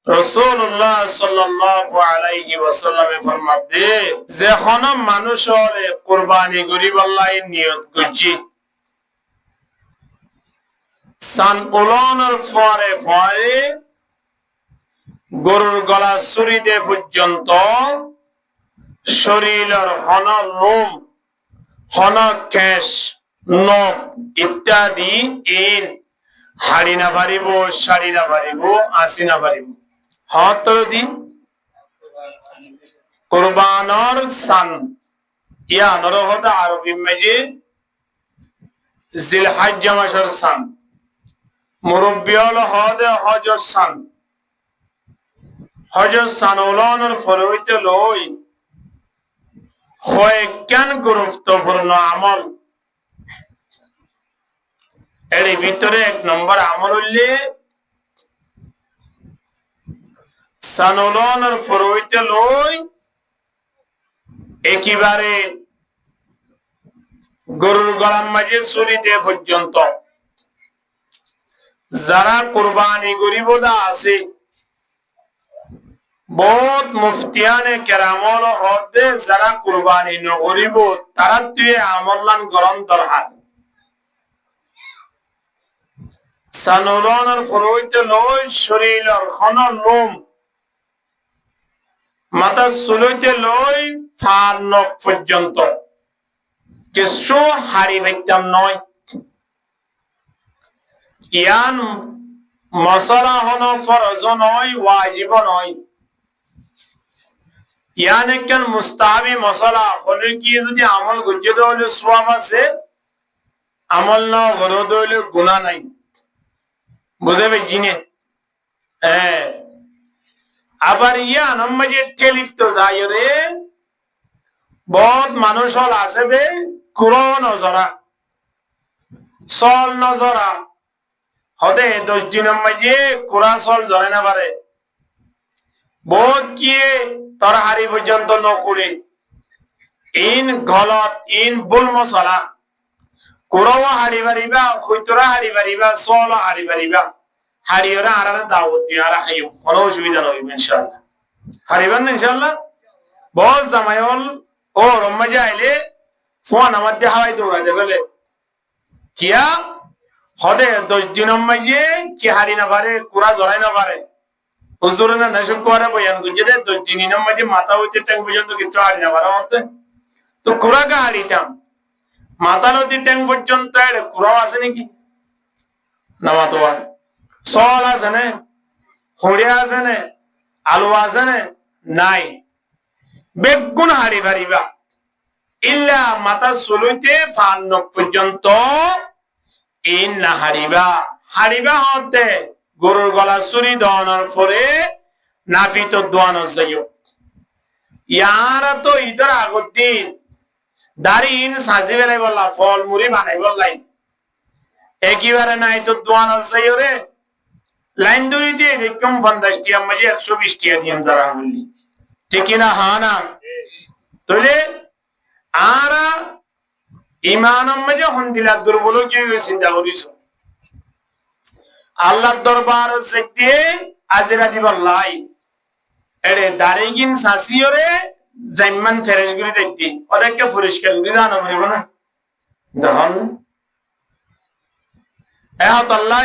রাসূলুল্লাহ সাল্লাল্লাহু আলাইহি ওয়াসাল্লামে ফরমাতে যে কোন মানুষের কুরবানি করিবার নিয়ত করছি সান উলানোর পরে পরে গরুর গলা ছুরিতে পর্যন্ত শরীরের হন লোম হন কেশ নখ ইত্যাদি ইন হাড়ি না পারিব শাড়ি না পারিব আসি না পারিব হতরদি কুরবানর সান ইয়া নরহদ আরবি মেজে জিলহজ মাসের সান মুরব্বিয়ল হদ হজর সান হজর সান উলানোর ফলইতে লই কয়েকখান গুরুত্বপূর্ণ আমল এর ভিতরে এক নম্বর আমল হইলে সান উলানোর ফলইতে লই একেবারে গরুর গলার মাঝে ছুরিতে পর্যন্ত যারা কুরবানি গরিবদা আছে বহুত মুফতিয়ানে কেরামল হদে যারা কুরবানি নগরিব তারা তুই আমলান গরম দরহার সানুলনের ফরইতে লই শরীরের খন লোম মাথা সুলইতে লই ফার নখ পর্যন্ত কিছু হাড়ি ব্যক্তাম নয় ইয়ান মশলা হন ফরজ নয় ওয়াজিব নয় ইয়ান একখান মুস্তাহাবি মশলা হলে কি যদি আমল গুজিত হলে সোয়াব আছে আমল না গরদ হইলে গুনাহ নাই বুঝে বেজিনে হ্যাঁ আবার ইয়ান আমাদের টেলিফতো যায় রে বহুত মানুষ হল আছে দে কুরো নজরা সল নজরা হদে 10 দিনের মাঝে কুরআন সল ধরে না পারে বহুত কি তোর হারি পর্যন্ত নকুরে ইন গলত ইন বুল মশলা কুরো হারি বারিবা কইতরা হারি বারিবা সল হারি বারিবা হারিয়রা আরারে দাওয়াত দিয়া আর হাইও কোনো অসুবিধা নয় ইনশাআল্লাহ হারিবান ইনশাআল্লাহ বহুত জামাইল ও রমজান আইলে ফোন আমার দিয়ে হাওয়াই দৌড়া দেবেলে কিয়া হদে 10 দিনের মাঝে কি হারি না পারে কুরা জড়াই না পারে হুজুর না নসব করে বয়ান গুজে দে 10 দিনের মাঝে মাথা হইতে ট্যাং পর্যন্ত কিছু হারি না পারে হতে তো কুরা কা হারিতাম মাথা লতি ট্যাং পর্যন্ত এর কুরা আছে নাকি না মাতোয়া সল আছে না হুড়িয়া আছে না আলু আছে না নাই বেগুন হারি পারিবা ইল্লা মাথা সুলইতে ফান নখ পর্যন্ত ইন না হারিবা হতে গরুর গলা ছুরি দহনের পরে নাফিত দোয়ানো যাইও ইয়ারা তো ইদার আগত দিন দাড়ি ইন সাজি বেলাই বললা ফল মুড়ি বানাই বললাই একেবারে নাই তো দোয়ানো যাইও রে লাইন দড়ি দিয়ে দেখলাম 50 টিয়া মাঝে 120 টিয়া দিম দাঁড়া বললি ঠিক না হা না তাহলে আরা ইমানম মাঝে হন্দিলা দুর্বল কি চিন্তা করিস আল্লাহর দরবার থেকে আজিরা দিবাল্লাই এরে দারিগিন সাসিওরে জাইমান ফেরেশ গুলি দেখতি ওদেরকে পরিষ্কার গুলি জানা পড়িব না দেখুন আল্লাহ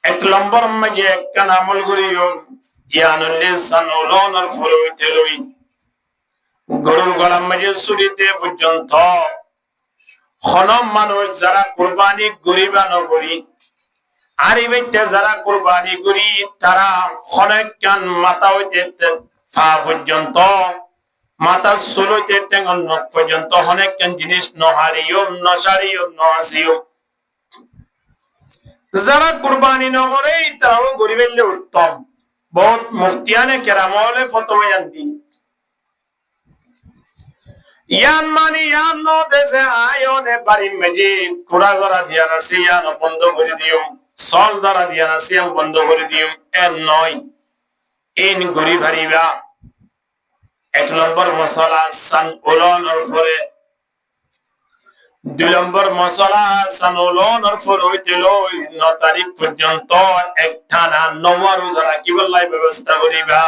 এক নম্বর মাঝে একটা আমল করিও ইয়ানুল সানুলনের ফলইতে লই গরুর গলার মাঝে ছুরিতে পর্যন্ত খনম মানুষ যারা কুরবানি গরিবা নগরী আর এই ব্যক্তি যারা কুরবানি করি তারা খনকান মাথা হইতে পা পর্যন্ত মাথা সুলইতে টেঙ্গন নখ পর্যন্ত অনেকখান জিনিস নহারিও নসারিও নহাসিও যারা কুরবানি নগরে তারাও গরিবের উত্তম বহুত মুফতিয়ানে কেরামলে ফতোয়া জানতি ইয়ান মানি ইয়ান নো দেশে আয়োনে বাড়ি মেজি কুড়া ধরা দিয়া নাসি ইয়ান বন্ধ করে দিও সল ধরা দিয়া নাসি বন্ধ করে দিও এর নয় ইন গরিব হারিবা এক নম্বর মশলা সান উলানোর পরে দুই নম্বর মশলা সানুলনের ফর হইতে লই 9 তারিখ পর্যন্ত একটানা নওয়া রোজা রাখিবার লাই ব্যবস্থা করিবা।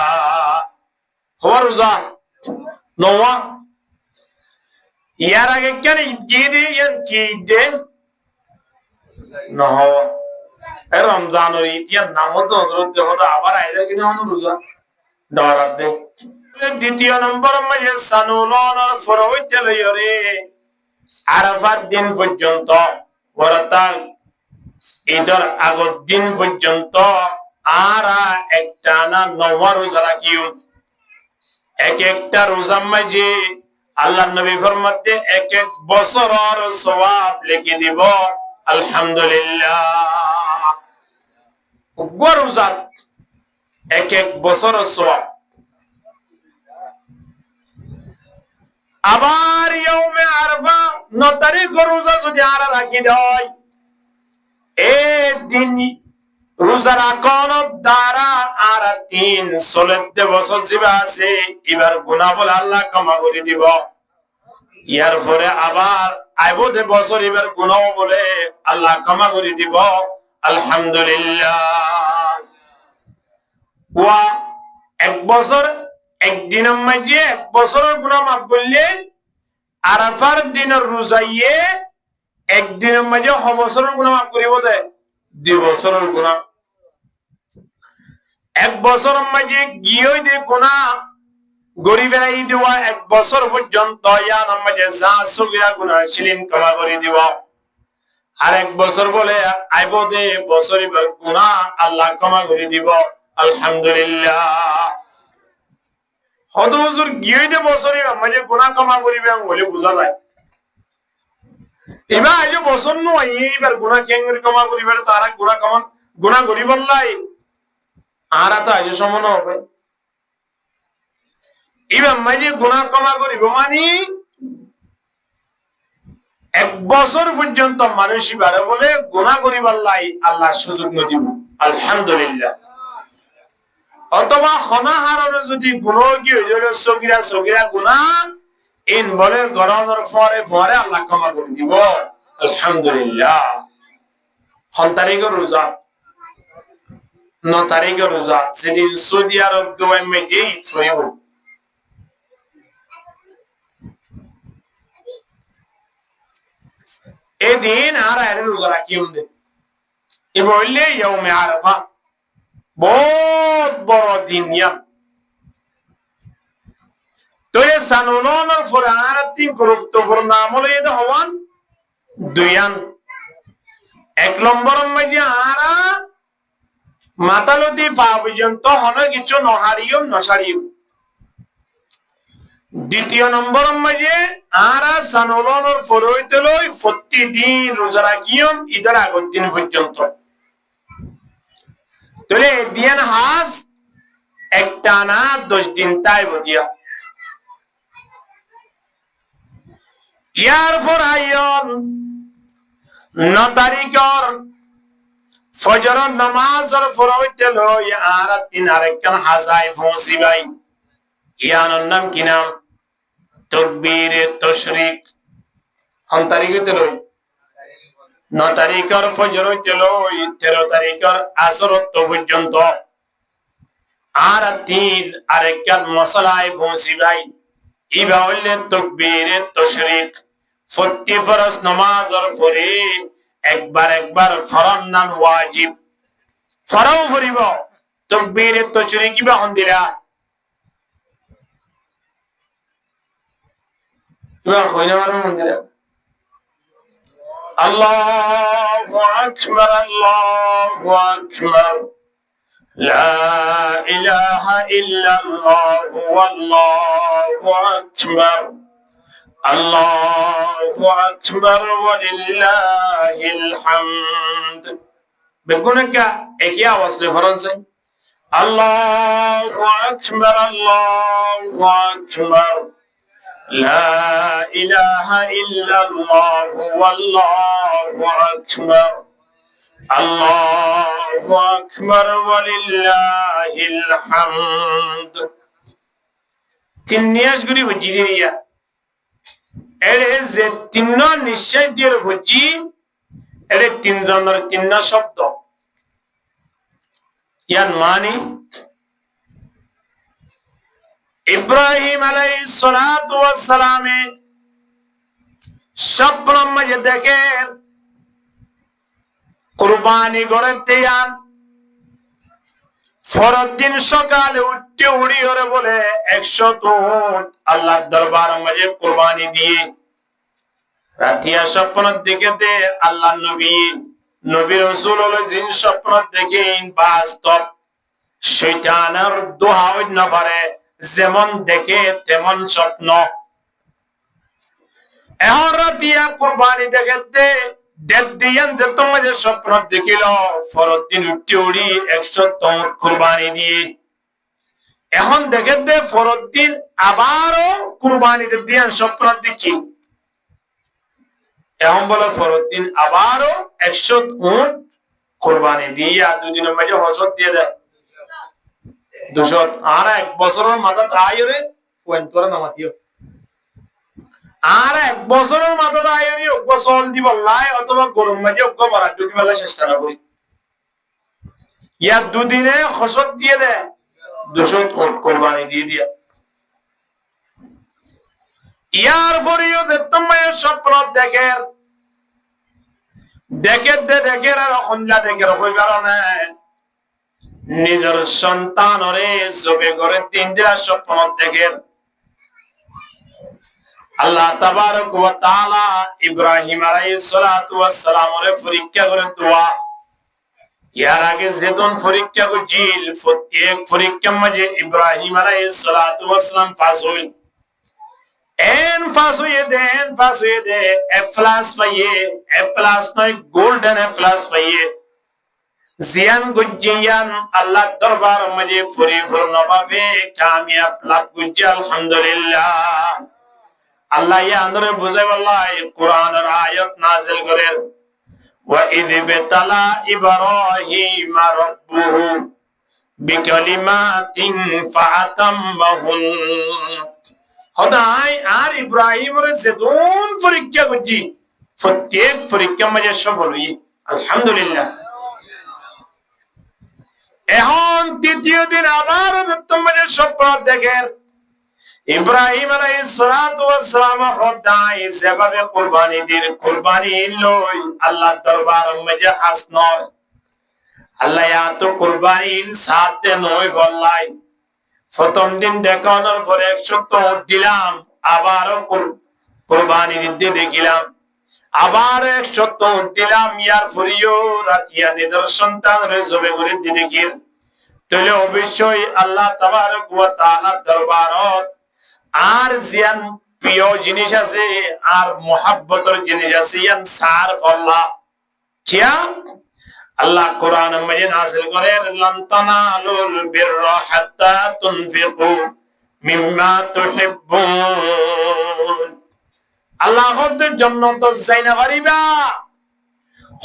হওয়া রোজা নওয়া ইয়ার আগে কেন ঈদ ইয়ান কি ঈদ নহ রমজানের ঈদ ইয়ার নাম তো হযরত হলো আবার আইদা কিনা রোজা ডরাত দে। দ্বিতীয় নম্বর মানে সানুলনের ফর হইতে লই রে আরাফার দিন পর্যন্ত ওরাতাল ঈদের আগের দিন পর্যন্ত আরা একটানা নওয়া রোজা রাখিও। এক একটা রোজার মাঝে আল্লাহ নবী ফরমাতে এক এক বছরের সওয়াব লিখে দিব। আলহামদুলিল্লাহ রোজা এক এক বছরের সওয়াব। আবার ইয়াউমে আরফা 9 তারিখ রোজা যদি আরা রাখি দেয় এই দিন রোজা রাখন দ্বারা আর 3 বছর জীবা আছে এবার গুনাহ বলে আল্লাহ ক্ষমা করে দিব। ইয়ার পরে আবার আইবদে বছর এবার গুনাহ বলে আল্লাহ ক্ষমা করে দিব। আলহামদুলিল্লাহ ওয়া এক বছর একদিনের মাঝে এক বছরের গুনাহ মাফ করলে আরাফার দিনের রোজাইয়ে একদিনের মাঝে বছরের গুনাহ মাফ করিব দে 2 বছরের গুনাহ। এক বছরের মাঝে গিয়ে দে গুনাহ গরিবেরাই দেওয়া 1 বছর পর্যন্ত ইয়ার মাঝে যা সগীরা গুনাহ ছিলেন ক্ষমা করে দিব। আর 1 বছর বলে আইব দে বছরই গুনাহ আল্লাহ ক্ষমা করে দিব। আলহামদুলিল্লাহ হদ হুজুর গিয়ে দে বছরই মাঝে গুনাহ ক্ষমা করিবে বলে বোঝা যায়। এবার আজ বছর নয় এবার গুনাহ কেন ক্ষমা করিবে তারা গুনাহ করিবার লাই আর তো আজ সমান হবে। এবার মাঝে গুনাহ ক্ষমা করিব মানে 1 বছর পর্যন্ত মানুষ এবারে বলে গুনাহ করিবার লাই আল্লাহ সুযোগ দিব। আলহামদুলিল্লাহ অথবা খনাহাররে যদি গুনাহ কি হইলো সগীরা গুনাহ ইন বলে গরমের পরে আল্লাহ ক্ষমা করে দিব। আলহামদুলিল্লাহ 9 তারিখের রোজা 9 তারিখের রোজা যেদিন সৌদি আরব দুবাই মেজে ঈদ হইব এদিন আর আরে রোজা রাখিও দে এ বললে ইয়াউমে আরাফা বহুত বড় দিন ইয়াম তোরে সানুলনের ফরআন 3 গুরুত্ব পূর্ণ আমল এদ হওয়ান দুইয়ান। 1 নম্বর মাঝে আরা মাতালতি পা পর্যন্ত হন কিছু নহারিও নসারিও। দ্বিতীয় নম্বর মাঝে আরা সানুলনের ফরইতে লই প্রতিদিন রোজা রাখিও ঈদের আগের দিন পর্যন্ত। তোরে দিয়ান হাস একটানা 10 দিন তাই বদিয়া ইয়ার পর আইয়ন 9 তারিখর ফজর নামাজের ফরইতে লই আর 3 আরেকখান হাজাই পৌঁছিবাই ইয়ানোর নাম কি নাম তাকবীরে তাশরিক। 9 তারিখে লই 9 তারিখর ফজর হইতে লই 13 তারিখর আসর পর্যন্ত আর 3 আরেকখান মশলাই পৌঁছিবাই ইবা হইলে তাকবীরে তাশরিক। প্রতি ফরজ নামাজের পরে একবার ফরজ নাম ওয়াজিব ফরাও ফরিব তাকবীরে তাশরিক ইবা হন্দিরা ইবা হইনা মারুন মন্দিরা আল্লাহু আকবার আল্লাহু আকবার লা ইলাহা ইল্লাল্লাহু ওয়াল্লাহু আকবার আল্লাহু আকবার ওয়ালিল্লাহিল হামদ। বেগুনকা একই আওয়াজ লে ফরনসে আল্লাহু আকবার আল্লাহু আকবার লা ইলাহা ইল্লাল্লাহু ওয়াল্লাহু আকবার আল্লাহু আকবার ওয়ালিল্লাহিল হামদ। তিন নিয়াজ গুরি হজি দিয়া এরে যে তিন নিশ্চয় দিয়ে বুঝি এরে তিনজনের তিন শব্দ ইয়ান মানি ইব্রাহিম আলাইহিস সালাতু ওয়াস সালামে স্বপ্নের মাঝে দেখেন কুরবানি করে দেয়ান ফরদ দিন সকালে উঠতে উড়ি ওরে বলে 100 উট আল্লাহর দরবার মাঝে কুরবানি দিয়ে রাতিয়া স্বপ্ন দেখে দে আল্লাহ নবী রাসূল হলো জিন স্বপ্ন দেখেন বাস্তব শয়তানের দোহা হইতে না পারে যেমন দেখে তেমন স্বপ্ন এখন রাতিয়া কুরবানি দেখে দে দেড় দিন যে তোমার যে স্বপ্ন দেখিল ফরদ দিন উঠতে উড়ি 100 উট কুরবানি দিয়ে এখন দেখে দে ফরদ দিন আবারও কুরবানি দিয়ে স্বপ্ন দেখি এখন বলে ফরদ দিন আবারও 100 উট কুরবানি দিয়া দুদিনের মাঝে হসত দিয়ে দেয় 200 আর 1 বছরের মাথা আয়রে পয়েন্টরা নামাতিও আর 1 বছরের মাথা আয়রে বছর দিব লাই অথবা গরম মাঝে অজ্ঞ মারা ঢুকি বেলা চেষ্টা না করি ইয়া দুদিনে হসত দিয়ে দেয় 200 উট কুরবানি দিয়ে দিয়া ইয়ার পরেও যে তোমার স্বপ্ন দেখের দেখে আর খঞ্জা দেখে হই কারণে নিজের সন্তানরে জবে করে 3 দিন স্বপ্ন দেখেন আল্লাহ তাবারক ওয়া তাআলা ইব্রাহিম আলাইহিস সালাতু ওয়াস সালামরে পরীক্ষা করে দোয়া ইয়ার আগে যেদিন পরীক্ষা করেছিল প্রত্যেক পরীক্ষার মাঝে ইব্রাহিম আলাইহিস সালাতু ওয়াস সালাম পাস হইল পাস হয়ে দে এ প্লাস পাইয়ে এ প্লাস নয় গোল্ডেন এ প্লাস পাইয়ে জিয়ান গুজিয়ান আল্লাহ দরবার মাঝে পরিপূর্ণ ভাবে কামিয়াব লাভ করছে আলহামদুলিল্লাহ আল্লাহ ইয়ানরে বুঝাই আল্লাহ কোরআনের আয়াত নাযিল করেন ওয়া ইয বিতালা ইব্রাহিম রাব্বুহু বিকালিমাতিন ফাআতাম্মাহুন খোদাই আর ইব্রাহিমের যেদিন পরীক্ষা করছি প্রত্যেক পরীক্ষা মাঝে সফল হই আলহামদুলিল্লাহ এখন তৃতীয় দিন আবার তোমার স্বপ্ন দেখেন ইব্রাহিম আলাইহিস সালাতু ওয়াস সালাম খোদাই যেভাবে কুরবানি লই আল্লাহর দরবার মাঝে হাসন আল্লাহ এত কুরবানি সাথে নয় ফলাই প্রথম দিন দেখানোর পরে 100 উট দিলাম আবারও কুরবানি দিতে দেখিলাম আবার 100 উট দিলাম ইয়ার পরেও রাতিয়া নিজের সন্তানরে জবে করে দেখি তাহলে অবশ্যই আল্লাহ তাবারক ওয়া তাআলার দরবারত আর জিয়ান প্রিয় জিনিস আছে আর মুহাব্বতের জিনিস আছে ইয়ান সার ফল্লা কিয়া আল্লাহ কোরআন মাঝে নাযিল করেন লান তানালুল বিররা হাত্তা তুনফিকু মিম্মা তুহিব্বুন আল্লাহর জান্নাত যাইনা পারিবা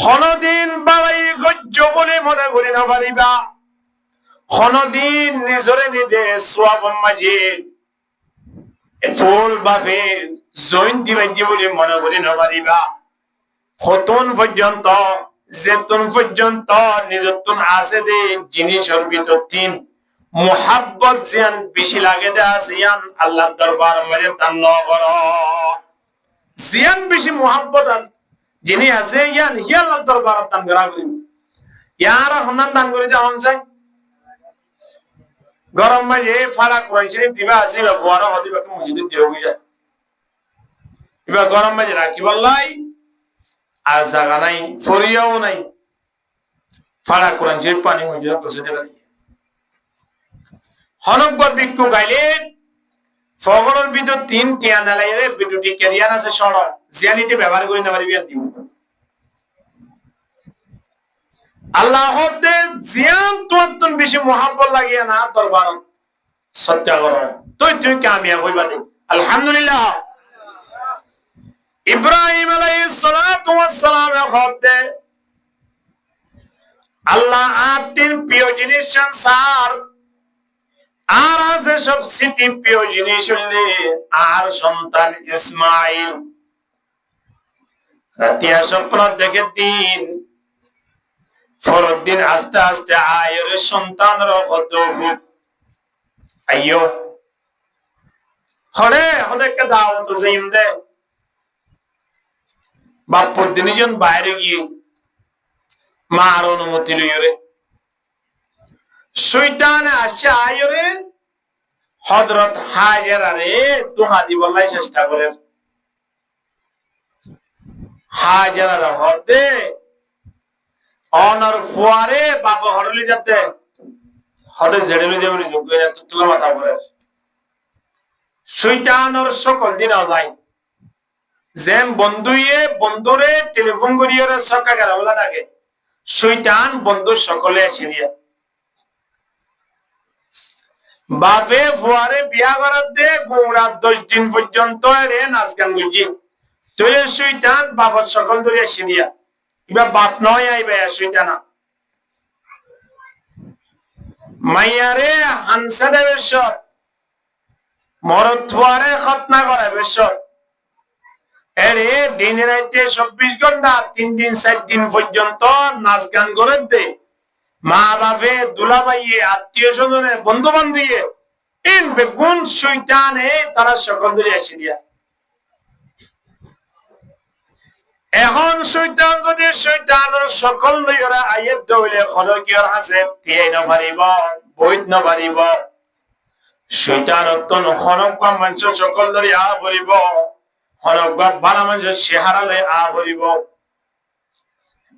কোনদিন বাড়াই গজ্জ বলে মনে করি না পারিবা কোনদিন নিজরে নিদে সওয়াব মাঝে ফুল বাফে জয়েন দিবাজি বলে মনে করি না পারিবা খতন পর্যন্ত যেতন পর্যন্ত নিজতন আছে দে জিনিসের ভিতর তিন মুহাব্বত জিয়ান বেশি লাগে দে আসিয়ান আল্লাহর দরবার মাঝে দান নগর জিয়ান বেশি মুহাব্বত যিনি আছে ইয়ান হি আল্লাহর দরবার দান করা করি ইয়ারা হনান দান করে যা হনছে গরম মাঝে ফাড়া কোরআন দিবা আছে বা ফোয়ারা হদিবা মসজিদে দিও গিয়া এবার গরম মাঝে রাখি বললাই আর জায়গা নাই ফরিয়াও নাই ফাড়া কোরআন শরীফ পানি মসজিদে বসে দেবা হনকবর বিক্কু গাইলে ফগলের ভিতর 3 টিয়া নালাইরে বিদ্যুৎ কেরিয়ান আছে সড় জিয়ানিতে ব্যবহার করে না পারিবি আর দিব আল্লাহ হতে জিয়ান তোর বেশি মুহাব্বত লাগিয়া না দরবার সত্য করো তুই কামিয়াব হইবা দে আলহামদুলিল্লাহ ইব্রাহিম আলাইহিস সালাতু ওয়াস সালাম হতে আল্লাহ আর তিন প্রিয় জিনিস সংসার আর আছে সব স্মৃতি প্রিয় জিনিস হইলে আর সন্তান ইসমাইল রাতিয়া স্বপ্ন দেখে দিন ফরদিন আস্তে আস্তে আয়ের সন্তান রফত আইয়ো হরে হদেরকে দাওয়াত যাইম দে বাপ্পর দিনজন বাইরে গিয়ে মার অনুমতি লইরে শয়তান আসে আয়রে হযরত হাজেরারে দুহা দিবলাই চেষ্টা করে হাজেরার হদে অনর ফুয়ারে বাবা হরলি যাতে হদে জেডলি দেবলি যোগ্য না তো তুলা মাথা করে শয়তানর সকল দিন যায় যেন বন্ধুরে টেলিফোন করিয়ে সরকার গেলা থাকে শয়তান বন্ধু সকলে এসে দিয়া বাপে ফুয়ারে বিয়া করার দে গোড়া 10 দিন পর্যন্ত এরে নাচ গান করছি তোরে শয়তান বাবার সকল ধরে এসে দিয়া এবার বাপ নয় আইবে শয়তানা মাইয়ারে হানসাদের বেশত মরদ ফুয়ারে খতনা করে বেশত এরে দিনে রাইতে 24 ঘন্টা 3 দিন 4 দিন পর্যন্ত নাচ গান করে দে মা বাপে দুলাভাইয়ে আত্মীয় স্বজনের বন্ধু বান্ধবীয়ে ইন বেগুন শয়তানে তারা সকল ধরে এসে দিয়া এখন শয়তান যদি শয়তানের সকল লইরা আয়াত দইলে খলকিয়র আছে তিয়াই না পারিব বইত না পারিব শয়তান অতন খনক মানুষ সকল ধরে আ পড়িব খনক বালা মানুষ চেহারা লই আ পড়িব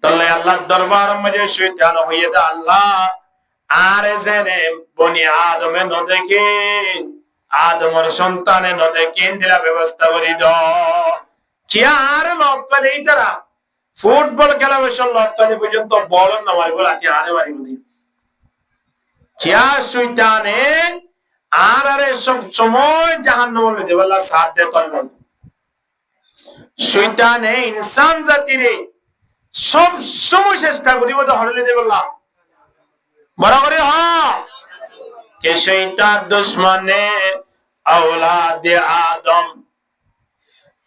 তাহলে আল্লাহর দরবার মধ্যে শয়তান হইয়া দা আল্লাহ আর জেনে বনি আদমে ন দেখে আদমর সন্তানে ন দেখে দিলা ব্যবস্থা করি দাও কি আর লপ্তালে ইতারা ফুটবল খেলা বসে লপ্তালে পর্যন্ত বল না মারিব লাকি আরে মারিব দি কিয়া শয়তানে আর আরে সব সময় জাহান্নামে লইতে বলা সাথ দে তলব শয়তানে ইনসান জাতিরে সব সময় চেষ্টা করিব তো হরলে দে বলা বরাবরে হ্যাঁ কে শয়তান দুশমনে औलाद आदम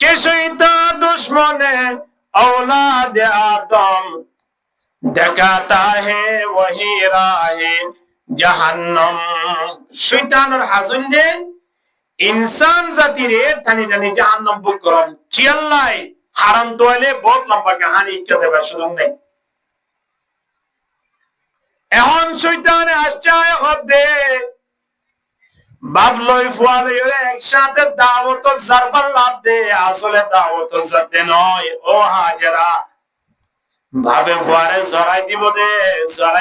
के शैतान दुश्मन औलाद आदम दिखाता है वही राह जहन्नम शैतानर हाजुन दे इंसान जाति रे टानी टानी जहन्नम बुक करम चिल्लाई हाराम তোলে बहुत लंबा कहानी कहते बसलम नहीं এখন শয়তানে আসছে হদে বাবলই ফুয়ালে একসাথে দাওয়াত জারবাল লাভ দে আসলে দাওয়াত জাতে নয় ও হাজেরা ভাবে ফুয়ারে জরাই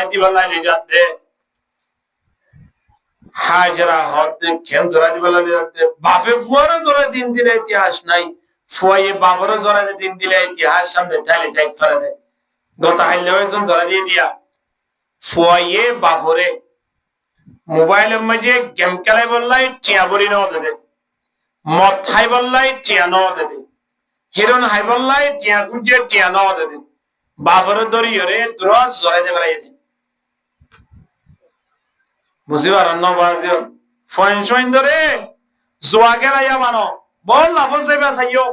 দিব লাগি যাতে হাজেরা হদে কেন জরাই দিব লাগি যাতে বাপে ফুয়ারে জরাই দিন দিলে ইতিহাস নাই ফুয়ায়ে বাবরে জরাই দিন দিলে ইতিহাস সামনে ঠালি ঠাক ফেলে দে গত হাইলে হয়েছেন জরাই দিয়ে দিয়া ফুয়ায়ে বাবরে মোবাইলের মধ্যে গেম খেলাই বললাই টিয়া বড়ি ন দেবে মদ খাই বললাই টিয়া ন দেবে হিরোন হাই বললাই টিয়া গুজে টিয়া ন দেবে বাবর দরিয়রে দ্রজ জড়াই দেবে রাইতে বুঝি পারেন না বাজি ফোন শোন ধরে জোয়া গেলাইয়া মানো বল লাভ যাইবা চাইও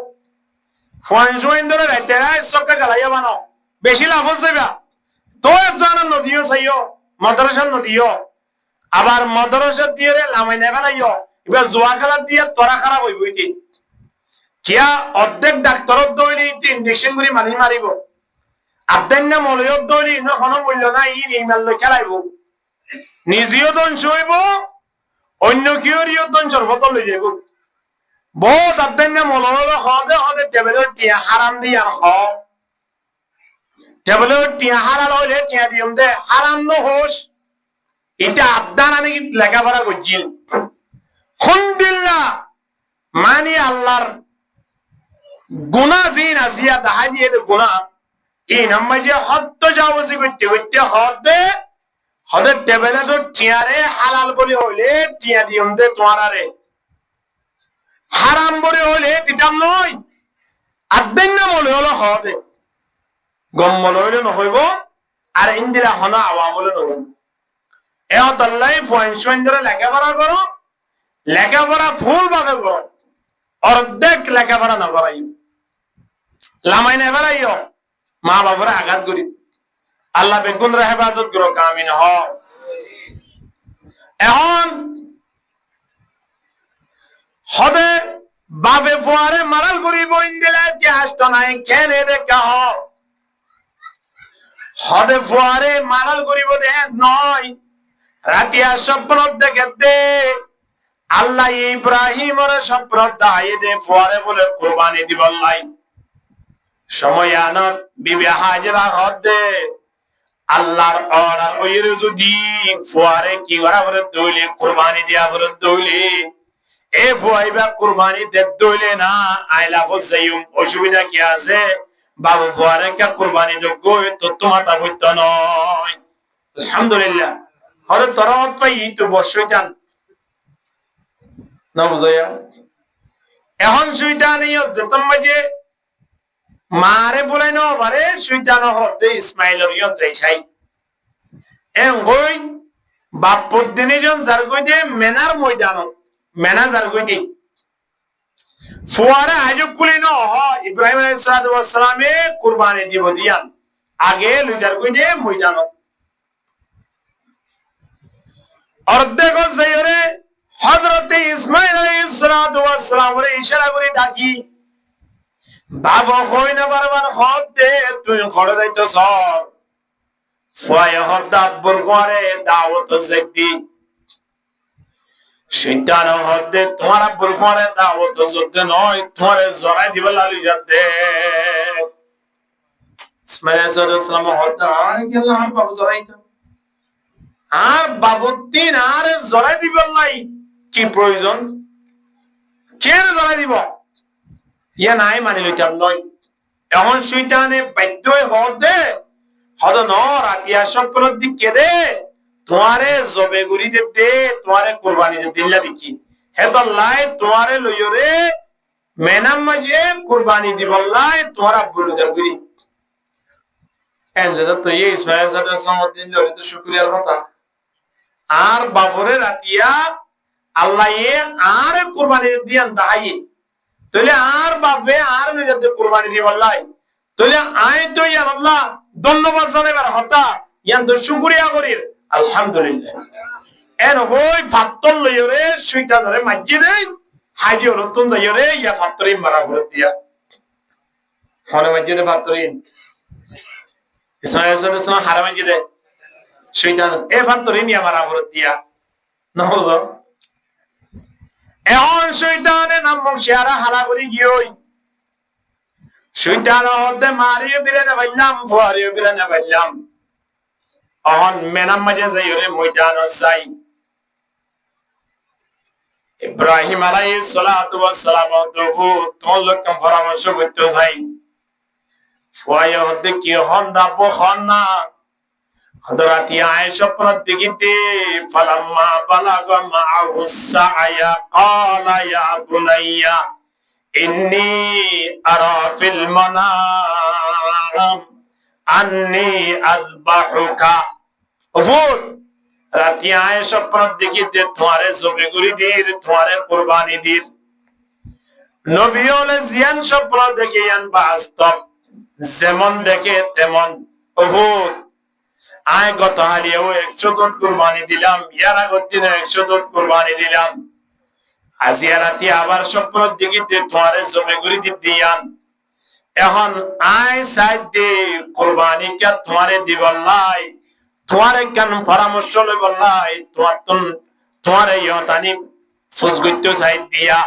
ফোন শোন ধরে রাইতে সবকে গেলাইয়া মানো বেশি লাভ যাইবা তো জানা নদীও চাইও মাদ্রাসা নদীও আবার মাদ্রাসা দিয়ে লামাই নেবা নাইও এবার জোয়া খেলা দিয়ে তোরা খারাপ হইব ইতি কিয়া অর্ধেক ডাক্তারত দইলি ইনজেকশন করে মানি মারিব আবদান না মলয়ত দইলি না কোনো মূল্য নাই ইমেল লই খেলাইব নিজেও ধ্বংস হইব অন্য কিয়রিও ধ্বংসর ফটো লই যাইব বহুত আবদান না মলয়ত হদে টেবলেট টিয়া হারাম দিয়া খ টেবলেট টিয়া হারাল হইলে টিয়া দিম দে হারাম ন হোস এটা আবদান আমি লেখাপড়া করছিল আলহামদুলিল্লাহ মানি আল্লাহর গুনাহ জিন আসিয়া দাহাই দিয়ে গুনাহ এই নাম্বার যে হত্য যাওয়াজি করতে করতে হদে টেবিলে তো টিয়ারে হালাল বলে হইলে টিয়া দিম দে তোমারে হারাম বলে হইলে দিতাম নয় আবদান না বলে হলো হদে গম বলে হইলে নহইব আর ইন্দিরা হনা আওয়ামলে নহইব এ অতল্লাই পয়েন্ট ধরে লেখাপড়া করো, লেখাপড়া ফুল ভাবে করো, অর্ধেক লেখাপড়া না করাই লামাই না বেড়াইও, মা বাবারা আঘাত করি। আল্লাহ বেগুন রে হেফাজত করো, কামিন হ। এখন হদে বাপে ফুয়ারে মারাল করি বইন দিলে ইতিহাস তো নাই, কেন দেখা হদে ফুয়ারে মারাল করিব দেখ নয়, রাতিয়া স্বপ্ন দেখে দে আল্লাহ ইব্রাহিমরে স্বপ্ন দায়ে দে ফুয়ারে বলে কুরবানি দিব লাই। সময় আনত বিবি হাজরা হদে আল্লাহর অর্ডার ওইর যদি ফুয়ারে কি করা বলে দইলে কুরবানি দিয়া বলে দইলে এ ফুয়াইবা কুরবানি দে দইলে না আইলা ফসাইম, অসুবিধা কি আছে? বাবু ফুয়ারে কে কুরবানি দে গই তো তোমার তা হইতো নয়। আলহামদুলিল্লাহ। হরে তরত পাই তো বসইতান না বুঝাইয়া এখন সুইটান যত মাঝে মারে বলাই না পারে সুইটানো হতে ইসমাইলের যাই এম গই বাপুর দিনে জন যার গই দে মেনার ময়দান মেনা যার গই দে ফুয়ারে আজব কুলি ন ইব্রাহিম আলাইহিস সালামে কুরবানি দিব দিয়ান আগে লুজার গই দে ময়দান অর্ধেক যাইরে হযরত ইসমাইল আলাইহিস সালাম রে ইশারা করে ডাকি, বাবা কই না বারবার হদ দে তুই খড়ে যাইতেছ ফুয়ায় হদ আব্বুর ফুয়ারে দাওয়াত জেদি শয়তান হদ দে তোমার আব্বুর ফুয়ারে দাওয়াত জেদি নয় তোমারে জরাই দিব লালি যাতে। ইসমাইল আলাইহিস সালাম হদ আর গেলাম বাবু জরাইতো আর বাবুদ্দিন আর জরাই দিব লাই কি প্রয়োজন, কে জরাই দিব ইয়া নাই মানি লইতাম নয়। এখন শয়তানে বাধ্য হদে হদ ন রাতিয়া স্বপ্নের দিকে দে তোমারে জবে গুরি দে দে তোমারে কুরবানি দে দিল্লা দেখি হেদ লাই তোমারে লইরে মেনাম মাঝে কুরবানি দিবল্লাই তোমার আব্বুর গুরি এন যেটা তো এই ইসমাইল সাল্লাল্লাহু দিন ধরে তো শুকরিয়ার কথা। আর বাবরে রাতিয়া আল্লাহ এ আর কুরবানি দিয়ান দাই তাহলে আর বাপে আর নিজেদের কুরবানি দিয়ে বললাই তাহলে আয় তো ইয়ান আল্লাহ ধন্যবাদ জানাবার হতা ইয়ান তো শুকরিয়া করির আলহামদুলিল্লাহ। এন হই ফাত্তর লইরে সুইটা ধরে মাঝি দেই হাজি রতন যাইরে ইয়া ফাত্তরি মারা করে দিয়া হনে মাঝি দে ফাত্তরি ইসমাইল সাল্লাল্লাহু আলাইহি হারাম মাঝি দে সুইটা এ ফাত্তরি নিয়া মারা করে দিয়া নওজ এখন শয়তানে নামক শেয়ারা হালা করে গিয়ে শয়তান হতে মারিয়ে বিরানে বললাম ফুয়ারিয়ে বিরানে বললাম এখন মেনাম মাঝে যাইরে ময়দান যাই ইব্রাহিম আলাইহিস সালাতু ওয়াস সালাম তো তোর লোক পরামর্শ করতে যাই ফুয়ায়ে হতে কি হন দাবো হন না হযরত আয়েশা প্রতিগিতে ফালাম্মা বালাগা মা'হু সা'য়া ক্বালা ইয়া বুনাইয়া ইন্নী আরা ফিল মানাম আন্নী আযবাহুকা ওফুত রাতি আয়েশা প্রতিগিতে তোমারে জবে গুরি দির তোমারে কুরবানি দির নবী হলে জিয়ান স্বপ্ন দেখে ইয়ান বাস্তব যেমন দেখে তেমন ওফুত আয় গত হারিয়েও 100 দোট কুরবানি দিলাম, ইয়ার আগের দিনে 100 দোট কুরবানি দিলাম, আজিয়া রাতি আবার স্বপ্ন দেখিতে তোমারে জবে গুরি দিয়ান। এখন আয় সাইড দে কুরবানি কে তোমারে দিবল্লাই তোমারে কেন পরামর্শ লইবল্লাই তোমারে ইয়তানি ফুসগুত্য সাইড দিয়া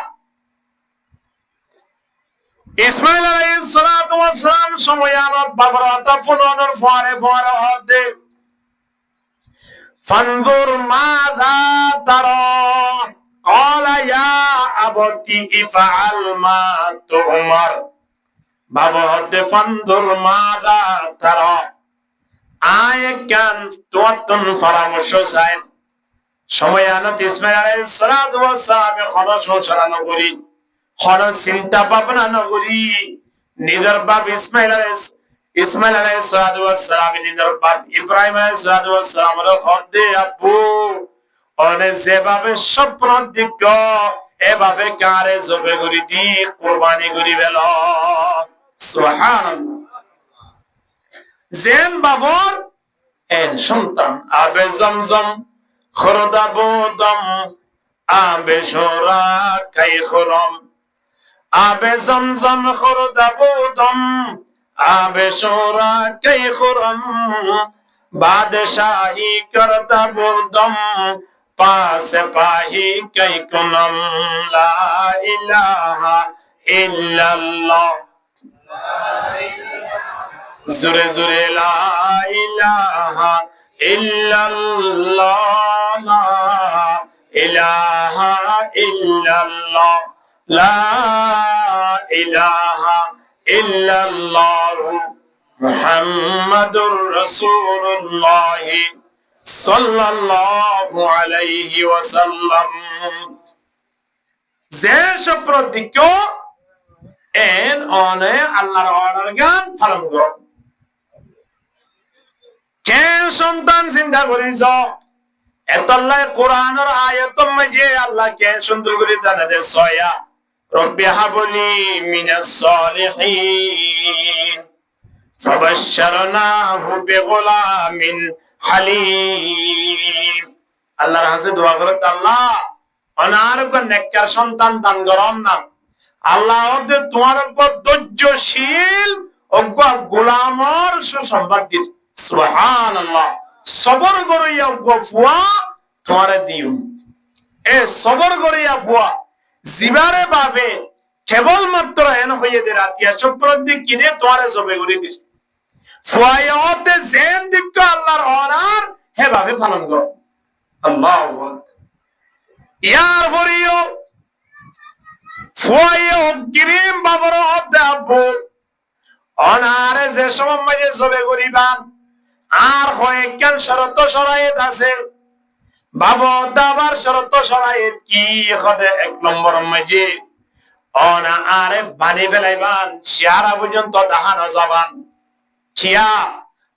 ইসমাইল আলাইহিস সালাতু ওয়াস সালাম সময় আনত বাবার আতা ফুননের ফুয়ারে ফুয়ারে হদে ফানজুর মাযা তারা ক্বালা ইয়া আবতি ইফআল মা তুমার বাবা হদে ফানজুর মাযা তারা আয় কান তোতন পরামর্শ চাই সময় আনত ইসমাইল আলাইহিস সালাতু ওয়াস সালাম খনা সংসার নগরী হন চিন্তা ভাবনা নগরী নিজের বাপ ইসমাইল ইসমাইল আলাইহিস সালাতু ওয়াস সালাম নিন্দর বাপ ইব্রাহিম আলাইহিস সালাতু ওয়াস সালাম এর হদে আব্বু অনে যেভাবে স্বপ্ন দিক এভাবে কারে জবে করি দি কুরবানি করি বেল সুবহানাল্লাহ জেন বাবর এন সন্তান আবে জমজম খরদা বোদম আবে শোরা কাই খরম আবে জমজম খরদা বোদম আবে শোরা কাই খরম বাদশাহী করতা বোদম পাস পাহি কাই কুনম লা ইলাহা ইল্লাল্লাহ জুরে জুরে লা ইলাহা ইল্লাল্লাহ লা ইলাহা ইল্লাল্লাহ লা ইলাহা ইল্লাল্লাহ মুহাম্মাদুর রাসূলুল্লাহ সাল্লাল্লাহু আলাইহি ওয়াসাল্লাম যে সপ্রদিক এন অনে আল্লাহর অর্ডার গান পালন করো কে সন্তান চিন্তা করিস এতল্লাই কোরআনের আয়াতের মাঝে আল্লাহ কে সুন্দর করে জানাতে সয়া রব্বি হাবলি মিনাস সালিহিন ফাবাশশারনাহু বিগুলামিন হালিম আল্লাহর কাছে দোয়া করে আল্লাহ অনার উপর নেককার সন্তান দান করুন না আল্লাহ ওদের তোমার উপর ধৈর্যশীল অজ্ঞ গোলামর সুসংবাদ দিন সুবহানাল্লাহ সবর করিয়া ফুয়া তোমারে দিও এ সবর করিয়া ফুয়া জিবারে বাবে কেবল মাত্র এন হইয়ে দে রাতিয়া সম্প্রতি কিনে তোমারে জবে করে দিস ফুয়ায়ে ওতে জেন দিক আল্লাহর অনার হে ভাবে পালন করো আল্লাহু আকবার ইয়ার পরিও ফুয়ায়ে অগ্রিম বাবর অদাবু অনারে যে সময় মাঝে জবে করিবান আর হয় কেন শরত শরায়েত আছে বাবা দাবার শরত শরায়েত কি হবে এক নম্বর মাঝে অনা আরে বানি ফেলাইবান শিয়ারা পর্যন্ত দাহানো যাবান কিয়া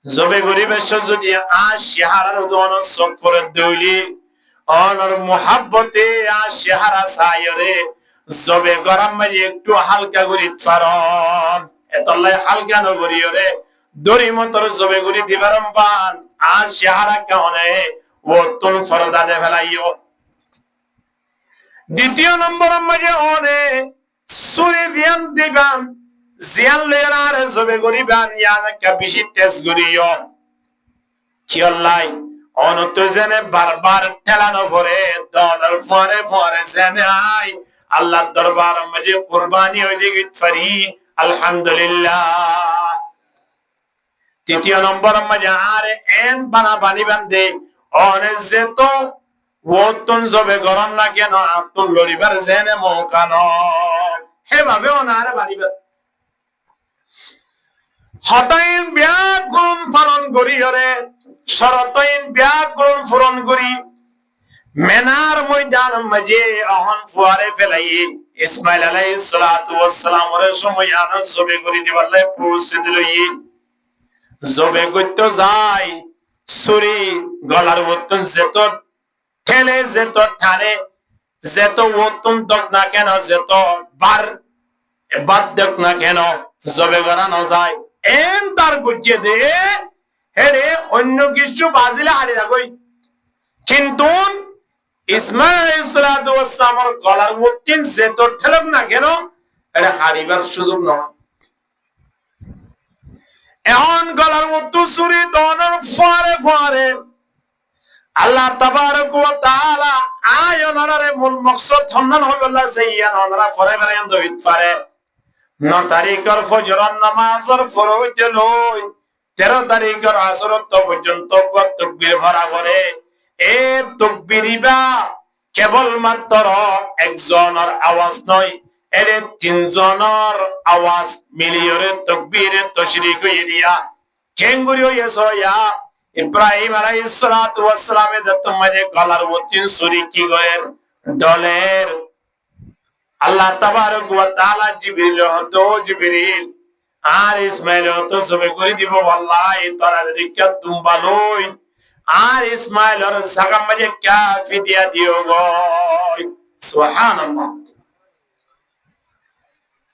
জবে গরিবের যদি শিহারার উদন চোখ করে দৌলি অনর মোহাব্বতে শিহারা সায়রে জবে গরম মাঝে একটু হালকা করি ফারন এতলাই হালকা নগরীয় রে দড়ি মতর জবে করি দিবারম পান শিহারা কেমনে ও তুন ফরদানে ফেলাইও দ্বিতীয় নম্বর মাঝে অনে সুরি দিয়ান দিবান জিয়ান লেরার জবে করিবান ইয়ানকা বেশি তেজ করিও কিয়লাই অনত জেনে বারবার ঠেলানো পরে দলার ফরে ফরে জেনে আই আল্লাহর দরবার মাঝে কুরবানি হই দিগি ফারি আলহামদুলিল্লাহ তৃতীয় নম্বর মাঝে আরে এন বানা বানি বান্দে অনে যে তো ও তুন জবে গরম না কেন তুন লরিবার জেনে মৌকানো হে ভাবে অনারে বানিবার হতাইন ব্যাগুণ পালন করি হরে শরতাইন ব্যাগুণ পূরণ করি মেনার ময়দান মাঝে অহন ফুয়ারে ফেলাই ইসমাইল আলাইহিস সালাতু ওয়াস সালাম এর সময় আনন্দ জবে করি দিবাল্লাহ প্রস্তুতি লই জবে করতে যায় ছুরি গলার বর্তন যেত ঠেলে যেত ঠানে যেত ওতন দক না কেন যেত বার বাদ দেখ না কেন জবে করানো যায় এন তার বুঝিয়ে দে হেরে অন্য কিছু বাজিলে হারি রাখই কিন্তু ইসমাইল আলাইহিস সালাতু ওয়াস সালামের গলার বর্তন যেত ঠেলক না কেন এটা হারিবার সুযোগ নয় এখন গলার মধ্যে ছুরি দনের ফরে ফরে আল্লাহ তাবারক ওয়া তাআলা আয়নারে মূল মাকসাদ হন্নান হল্লা যাইয়ান ওনারা ফরে বেরান দইত পারে 9 তারিখের ফজর নামাজের ফরজ লই 13 তারিখের আসর পর্যন্ত তাকবীর ভরা করে এ তাকবীরিবা কেবল মাত্র একজনের আওয়াজ নয় এর তিনজনের আওয়াজ মিলিয়রে তাকবীরে তাশরীক হই দিয়া কেঙ্গুরি হইছয়া ইব্রাহিম আলাইহিস সালাতু ওয়াস সালামের দত্তমানে গলার ওতিন ছুরি কি গয়ের ডলের আল্লাহ তাবারক ওয়া তাআলা জিবরিল হতো জিবরিল আর ইসমাইল তো সবে করে দিব wallahi তোরা যদি কে তুমবা লই আর ইসমাইলের জাগা মাঝে কে ফিদিয়া দিও গো সুবহানাল্লাহ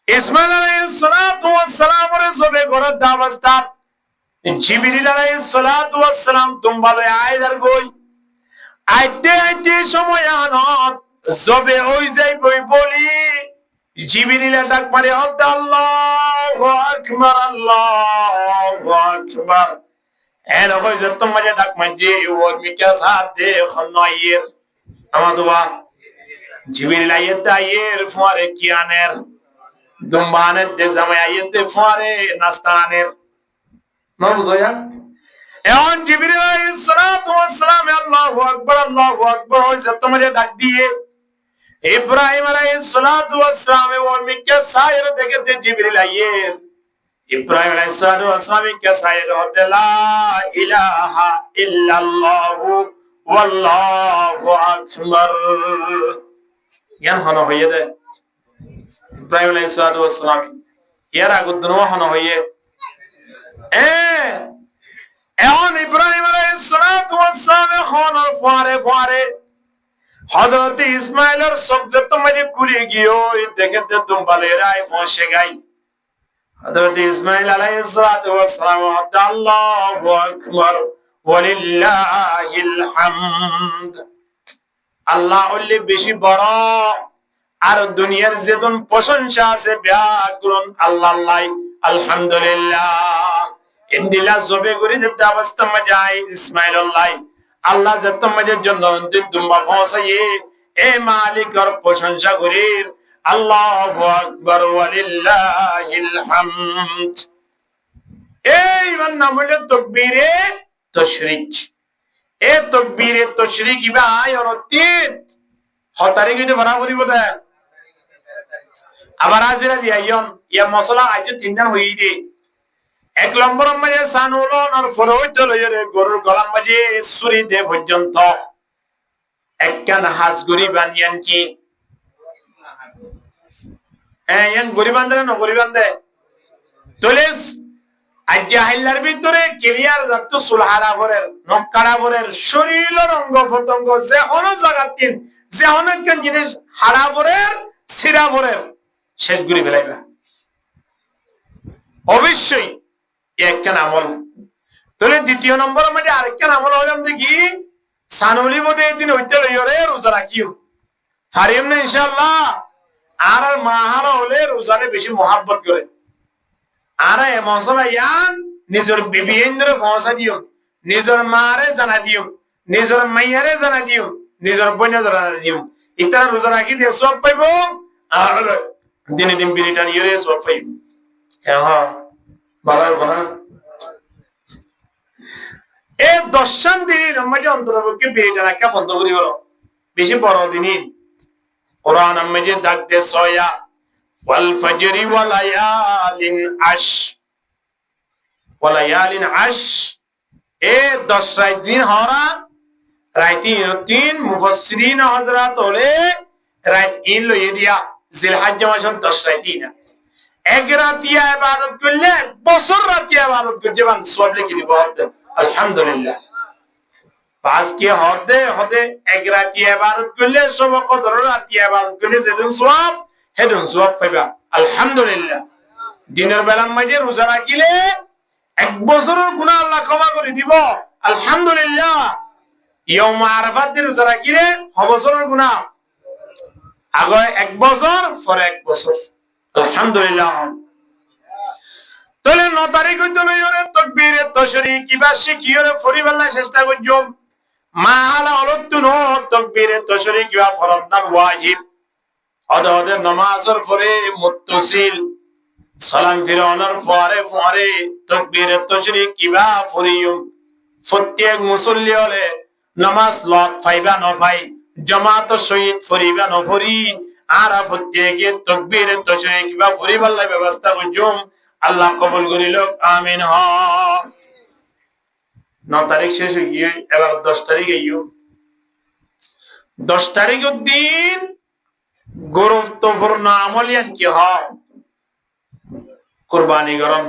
ইসমাইল আলাইহিস সালাতু ওয়াস সালাম রে সবে করে দাওয়াস্তা জিবরিল আলাইহিস সালাতু ওয়াস সালাম তুমবা লই আইদার কই আইতে আইতে সময় আনত জবে ওই যাই বই বলি জিবরিল ডাক মারে আল্লাহু আকবার আল্লাহু আকবার এর কই যত মাঝে ডাক মাঝে ওর মিকা সাথ দে খনাইয়ের আমাদুবা জিবরিল আইতে আইয়ের ফুয়ারে কিয়ানের দুম্বানের দে জামাই আইতে ফুয়ারে নাস্তানের না বুঝয়া এখন জিবরিল আলাইহিস সালাতু ওয়াস সালাম আল্লাহু আকবার ওই যত মাঝে ডাক দিয়ে ইব্রাহিম আলাইহিস সালাতু ওয়াস সালাম ওর মিকা সায়ের দেখতে জিবরিল আইয়ের ইব্রাহিম আলাইহিস সালাতু ওয়াস সালাম মিকা সায়ের হতে লা ইলাহা ইল্লাল্লাহু ওয়াল্লাহু আকবার ইয়ান হন হইয়ে দে ইব্রাহিম আলাইহিস সালাতু ওয়াস সালাম ইয়ার আগুদন হন হইয়ে এখন ইব্রাহিম আলাইহিস সালাতু ওয়াস সালাম এখন ফারে হযরত ইসমাইলের সবজত মাঝে কুলি গিয়ে দেখতে তুমবালের আই পৌঁছে গাই হযরত ইসমাইল আলাইহিস সালাতু ওয়াস সালাম আল্লাহু আকবার ওয়ালিল্লাহিল হামদ আল্লাহ ওলি বেশি বড় আর দুনিয়ার যেদন প্রশংসা আছে ব্যাকরণ আল্লাহ আলহামদুলিল্লাহ ইন্দিলা জবে করে দিতে অবস্থা মাঝে ইসমাইল আল্লাহ যত মাঝের জন্য দুম্বা পৌঁছাইয়ে এ মালিকর প্রশংসা করির আল্লাহু আকবার ওয়ালিল্লাহিল হামদ এই নাম হলো তাকবীরে তাশরিক এ তাকবীরে তাশরিক ইবা আয়াতিন হতারে কিন্তু বরাবরই বদা আবার আজিরা দিয়াইন ইয়া মশলা আজ তিনজন হই দি এক নম্বর মাঝে সানুলন আর ফরওয়াইতে লইরে গরুর গলার মাঝে ছুরি দে পর্যন্ত একখান হাজ গরি বানিয়ান কি ইয়ান গরি বান্ধে না গরি বান্ধে তোলে আজ্জা হাইলার ভিতরে ক্লিয়ার যত সুলহারা ভরের নক্কারা ভরের শরীরের অঙ্গ প্রত্যঙ্গ যে কোনো জায়গাতিন যে অনেক জিনিস হারা ভরের সিরা ভরের শেষ গরি ফেলাইবা অবশ্যই একখান আমল তাহলে দ্বিতীয় নম্বর মধ্যে আরেকখান আমল হইলাম দেখি সানুলি বোধে একদিন হইতে লইরে রোজা রাখিও পারিম না ইনশাআল্লাহ আর মাহারা হলে রোজারে বেশি মহাব্বত করে আর এ মশলা ইয়ান নিজের বিবি ইন্দ্রে পৌঁছা দিও নিজের মারে জানা দিও নিজের মাইয়ারে জানা দিও নিজের বোনে জানা দিও ইতারা রোজা রাখি দিয়ে সব পাইব আর দিনে দিন বিরিটা নিয়ে সব পাইব হ্যাঁ ভালো না এই 10 দিনের মধ্যে অন্তরপক্ষে বিরিটা রাখা বন্ধ করি হলো বেশি বড় দিনই কোরআন মধ্যে ডাক দে সয়া ওয়াল ফজরি ওয়া লায়ালিন আশ এই 10 রাত দিন হরা রাইতি তিন মুফাসসিরিন হযরত ওলে রাত ইন লইয়ে দিয়া জিলহজ মাসের 10 রাত দিন এক রাতিয়া ইবাদত করলে বছর রাতিয়া ইবাদত করতে বান সওয়াব লিখে দিব আলহামদুলিল্লাহ পাঁচ কি হদে এক রাতিয়া ইবাদত করলে সব কদর রাতিয়া ইবাদত করলে যেদিন সওয়াব হেদিন সওয়াব পাইবা আলহামদুলিল্লাহ দিনের বেলা মাঝে রোজা রাখিলে এক বছরের গুনাহ আল্লাহ ক্ষমা করে দিব আলহামদুলিল্লাহ ইয়াউম আরাফাত দিন রোজা রাখিলে বছরের গুনাহ আগে এক বছর পরে এক বছর আলহামদুলিল্লাহ তাহলে 9 তারিখ হইতে লইরে তাকবীরে তাশরিক কিবা শিখিরে ফরিবাল্লাহ চেষ্টা করছো মাহালা অলতুন তাকবীরে তাশরিক কিবা ফরমান ওয়াজিব আদাদের নামাজের পরে মুত্তাসিল সালাম ফিরানোর পরে তাকবীরে তাশরিক কিবা ফরিয়ম প্রত্যেক মুসল্লি হলে নামাজ লট পাইবা না পাই জামাত শহীদ ফরিবা না ফরি আর প্রত্যেকে তাকবীরে তাশরিক কিবা ফরিবাল্লাহ ব্যবস্থা করছো আল্লাহ কবুল করিল আমিন হ 9 তারিখ শেষ হয়ে গিয়ে এবার 10 তারিখ আইও 10 তারিখের দিন গুরুত্বপূর্ণ আমলিয়ান কি হয় কুরবানি করন,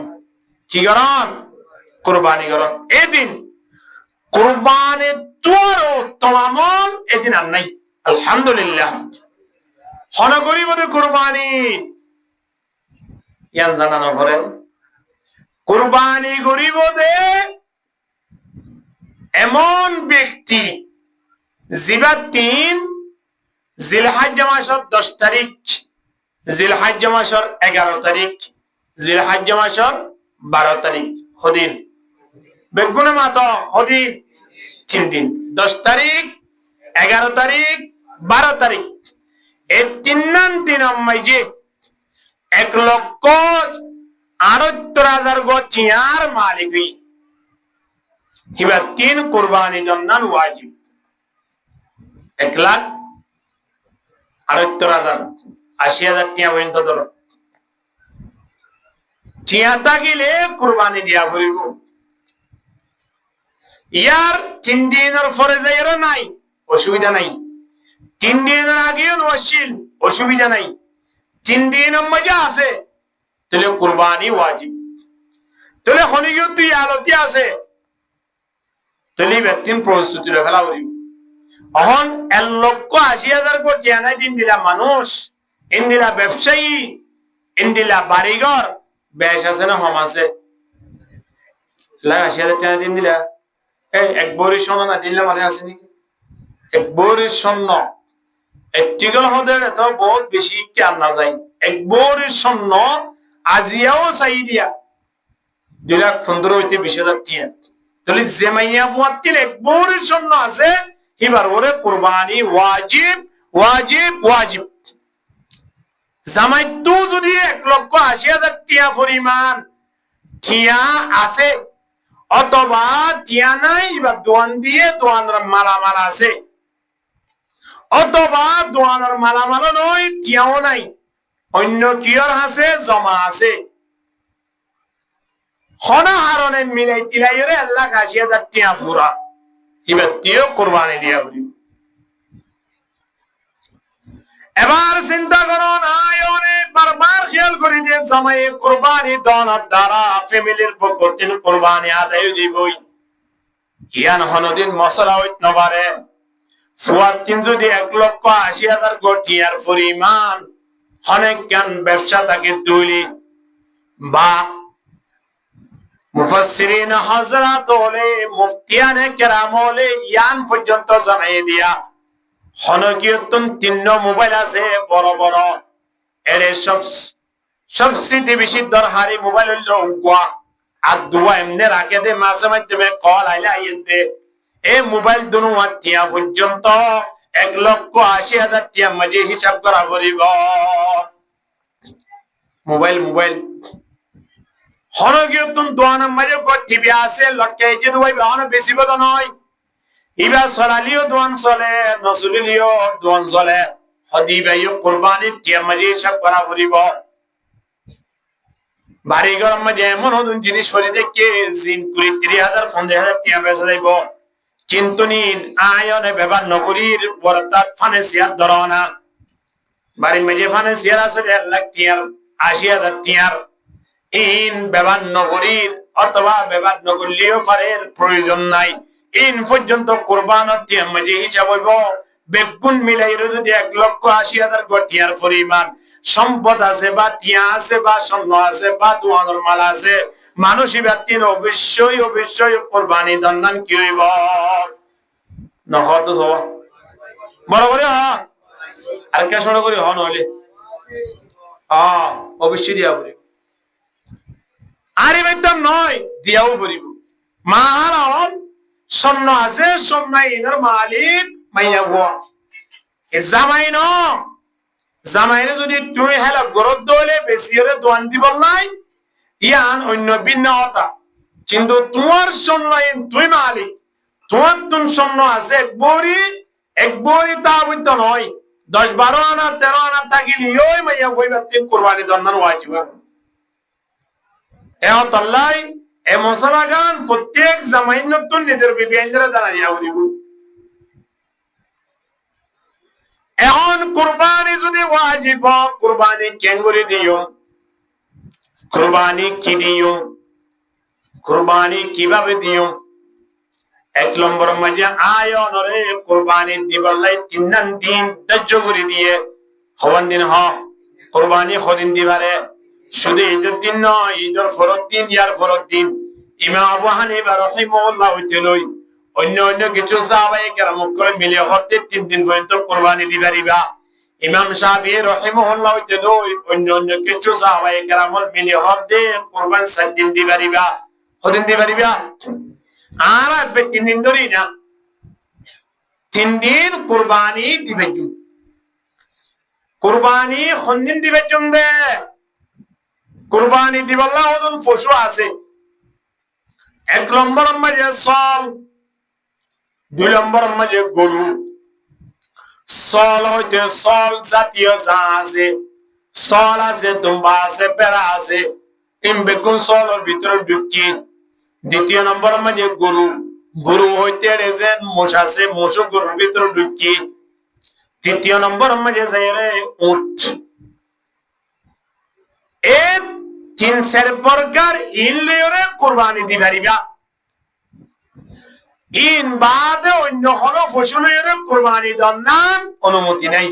কি করন? কুরবানি করন। এদিন কুরবানি তোর উত্তম আমল এদিন আর নাই। আলহামদুলিল্লাহ। হন করিব কুরবানি ইয়ান জানানো করেন কুরবানি করিব দে এমন ব্যক্তি জিবা 3 জিলহজ্জ মাসের 10 তারিখ, জিলহজ্জ মাসের 11 তারিখ, জিলহজ্জ মাসের 12 তারিখ হদিন বেগুনে মাত হদিন 3 দিন 10 তারিখ 11 তারিখ 12 তারিখ এই 3 দিন মাঝে 1,68,000 গচিয়ার মালিক হই হিবা 3 কুরবানি জন্নান ওয়াজিব। 1,68,000 80,000 টিয়া পর্যন্ত ধরো টিয়া থাকিলে কুরবানি দিয়া ফুরিব। ইয়ার 3 দিনের পরে যাইরো নাই অসুবিধা নাই, 3 দিনের আগেও নওয়াসিল অসুবিধা নাই, 3 দিনের মধ্যে আছে তাহলে কুরবানি ওয়াজিব। তাহলে হনিও তুই আলতি আছে তাহলে ব্যক্তির প্রস্তুতি ফেলা করিব। এখন 1,80,000 কোটি আনাই দিন দিলা মানুষ, ইন দিলা ব্যবসায়ী, ইন দিলা বাড়িঘর, বেশ আছে না হম আছে? 80,000 টাকা দিন দিলা এই এক বড়ি স্বর্ণ না দিলে মানে আছে নাকি? এক বড়ির স্বর্ণ একটিগল হতে তো বহুত বেশি কেন না যায়। এক বড়ির স্বর্ণ আজিয়াও চাই দিয়া 2,15,000 হইতে 20,000 টিয়া। তাহলে জেমাইয়া ফুয়াতিন এক বড়ির স্বর্ণ আছে এবার ওরে কুরবানি ওয়াজিব ওয়াজিব ওয়াজিব। জামাই তো যদি 1,80,000 টিয়া পরিমাণ টিয়া আছে অথবা টিয়া নাই বা দোয়ান দিয়ে দোয়ানের মালামাল আছে অথবা দোয়ানের মালামাল নয় টিয়াও নাই অন্য কিয়র আছে জমা আছে হনা হারনে মিলাই তিলাই 1,80,000 টিয়া ফুরা এবার তিও কুরবানি দিয়া বলি। এবার চিন্তা করুন আয়নে বারবার খেয়াল করি যে জামাই কুরবানি দনের দ্বারা ফ্যামিলির পক্ষ থেকে কুরবানি আদায় দিবই ইয়ান হনদিন মশলা হইত নবারে ফুয়াতিন যদি 1,80,000 গটিয়ার পরিমাণ অনেক জ্ঞান ব্যবসা তাকে তুলি বা মুফাসসিরিন হযরত হলে মুফতিয়ানে কেরাম হলে ইয়ান পর্যন্ত জানাই দিয়া হনকিয়তুন 3 মোবাইল আছে বড় বড় এর সবচেয়ে বেশি দরকারি মোবাইল হলো উগা আর দুয়া এমনি রাখে দে মাঝে মাঝে কল আইলে আইতে এই মোবাইল দুনো টিয়া পর্যন্ত 1,80,000 টিয়া মাঝে হিসাব করা করিব। মোবাইল মোবাইল হনকিয়তুন দোয়ানা মাঝে টিভি আছে লটকে যে দুই বাহন বেশি বড় নয় ইবা সলালিও দোয়ান চলে নসুলিও দোয়ান চলে হদিবাইও কুরবানি টিয়া মাঝে হিসাব করা করিব। বাড়ি গরম মাঝে এমন নতুন জিনিস করে দেখে জিন 20,000 15,000 টিয়া বেচা যাইব কিন্তু নিন আয়নে ব্যবহার নগরীর বরতাত ফানে সিয়ার ধরনা বাড়ির মাঝে ফানে সিয়ার আছে 1,00,000 টিয়ার 80,000 টিয়ার ইন ব্যবহার নগরীর অথবা ব্যবহার নগরীয় ফারের প্রয়োজন নাই ইন পর্যন্ত কুরবানত টিয়া মাঝে হিসাব হইব বেগুন মিলাই যদি 1,80,000 গটিয়ার পরিমাণ সম্পদ আছে বা টিয়া আছে বা স্বর্ণ আছে বা দোয়ানোর মাল আছে মানুষই ব্যক্তির অবশ্যই অবশ্যই কুরবানি দন্দান কি হইব নহত সব বড় করে আর কে শুনে করি নহলে অবশ্যই দিয়া পড়িব আরে বেদম নয় দিয়াও পড়িব মাহারাম স্বর্ণ আছে স্বর্ণ ইনার মালিক মাইয়া বুয়া জামাই ন জামাইরে যদি তুই হেলা গরদ দলে বেশি হলে দোয়ান দিব নাই ইয়ান অন্য ভিন্ন হতা কিন্তু তোমার স্বর্ণ তুই মালিক তোমার তুম স্বর্ণ আছে এক বড়ি তা বৈধ নয় 10-12 আনা 13 আনা থাকিলি ওই মাইয়া কইবা তিন কুরবানি দন্নান ওয়াজিব এতলাই এ মশলা গান প্রত্যেক জামাইন নতুন নিজের বিবি আইনরা জানাইয়া উড়িব। এখন কুরবানি যদি ওয়াজিব কুরবানি কেন করে দিও কুরবানি কি দিও, কুরবানি কিভাবে দিও? এক নম্বর মাঝে আয়নরে কুরবানি দিবালাই তিন দিন ধার্য করে দিয়ে হওয়ান দিন কুরবানি হদিন দিবারে শুধু ঈদের দিন নয়, ঈদের ফরত দিন, ইয়ার ফরত দিন। ইমাম আবু হানিফা রাহিমাহুল্লাহ হইতে লই অন্য অন্য কিছু সাহাবায়ে কেরাম করে মিলে হতে 3 দিন পর্যন্ত কুরবানি দিবারিবা। ইমাম শাফিঈ রাহিমাহুল্লাহ হইতে লই অন্য অন্য কিছু সাহাবায়ে কেরাম মিলে হতে কুরবান 7 দিন দিবারিবা, হদিন দিবারিবা। আর 3 দিন ধরি না, 3 দিন কুরবানি দিবে। কুরবানি হন্দিন দিবে জমবে কুরবানি দিবাল্লা হদন পশু আছে। 1 নম্বর মাঝে সল, 2 নম্বর মাঝে গরু। সল হইতে সল জাতীয় যা আছে, সল আছে, দুম্বা আছে, বেড়া আছে, বেগুন সলের ভিতরে ঢুকি। 2 নম্বর মাঝে গরু, গরু হইতে রেজেন মোষ আছে, মোষ গরুর ভিতরে ঢুকি। 3 নম্বর মাঝে যাই রে উট। এই 3 প্রকার ইনলেরে কুরবানি দিবারিবা। ইন বাদে অন্য কোনো ফসলের কুরবানি দেওয়ার অনুমতি নাই।